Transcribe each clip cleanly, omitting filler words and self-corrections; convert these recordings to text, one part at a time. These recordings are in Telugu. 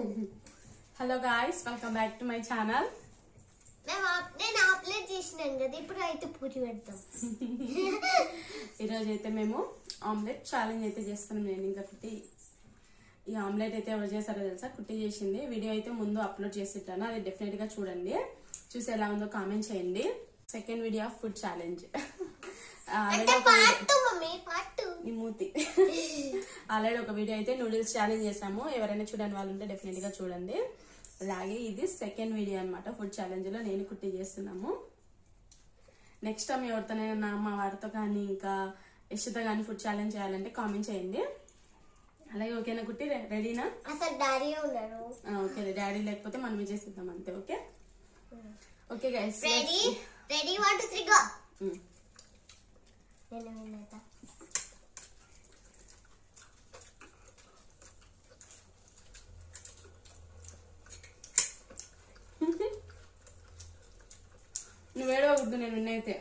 Hello guys, welcome back to my channel. నేను అప్లోడ్ చేసినాను కదా, ఇప్పుడు అయితే పూరి పెడతాం. ఈరోజు అయితే మేము ఆమ్లెట్ ఛాలెంజ్ అయితే చేస్తున్నాం. నేను ఇంకా కుట్టి ఈ ఆమ్లెట్ అయితే ఎవరు చేశారో తెలుసా, కుట్టి చేసింది. వీడియో అయితే ముందు అప్లోడ్ చేసిట్టాను, అది డెఫినెట్ గా చూడండి. చూసి ఎలా ఉందో కామెంట్ చేయండి. Second video of food challenge. మూతి ఆల్రెడీ ఒక వీడియో అయితే నూడిల్స్ ఛాలెంజ్ చేసాము. ఎవరైనా చూడని వాళ్ళు ఉంటే డెఫినెట్ గా చూడండి. అలాగే ఇది సెకండ్ వీడియో అనమాట. ఫుడ్ ఛాలెంజ్ లో నేను కుట్టి చేస్తున్నాము. నెక్స్ట్ టైం ఎవరితోనైనా మా వారితో కానీ ఇంకా యశ్తో కానీ ఫుడ్ ఛాలెంజ్ చేయాలంటే కామెంట్ చేయండి. అలాగే ఓకేనా కుట్టి, రెడీనా? అసలు డాడీ ఉన్నారు. ఓకే, డాడీ లేకపోతే మనమే చేసిద్దాం అంతే. Okay okay guys, ready ready 1 2 3 go. నేను విన్నట నువ్వు ఏడవద్దు, నేను విన్నైతే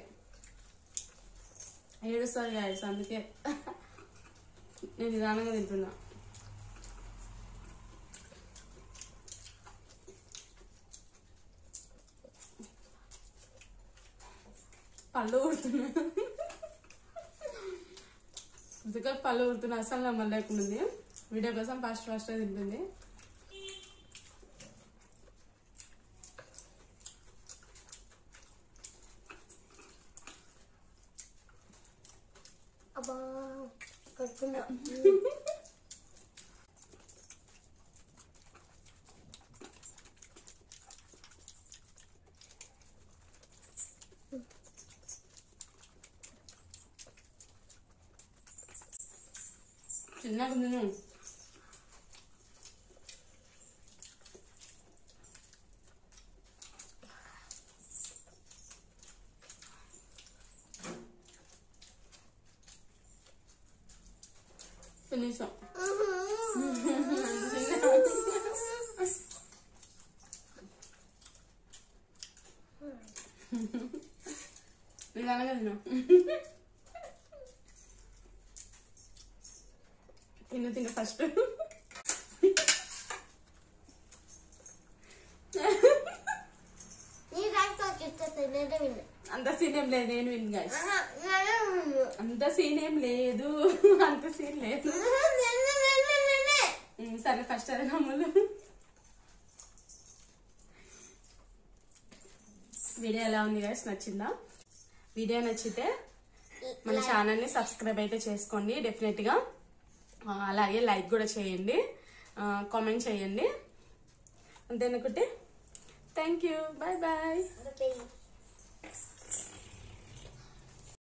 ఏడుస్తాను గాయస్, అందుకే నేను నిదానంగా తింటున్నా. పళ్ళు ఊరుతున్నా, అందుకే పళ్ళు ఊరుతున్నా. అసలు నమ్మలు లేకుండా వీడియో కోసం ఫాస్ట్ గా తింటుంది. అబ్బా కడుపున్నా. చిన్నగా తిను. తినేసాం. నిదానంగా తిను. తిను ఫస్ట్. అంత సీన్ ఏం లేదు, నేను విన్ గాయస్. అంత సీన్ ఏం లేదు, అంత సీన్ లేదు. సరే ఫస్ట్ అదే నమ్ములు. వీడియో ఎలా ఉంది గాయస్, నచ్చిందా? వీడియో నచ్చితే మన ఛానల్ ని సబ్స్క్రైబ్ అయితే చేసుకోండి డెఫినెట్ గా. అలాగే లైక్ కూడా చేయండి, కామెంట్ చేయండి. అంతేననుకుంటే థ్యాంక్ యూ, బాయ్ బాయ్.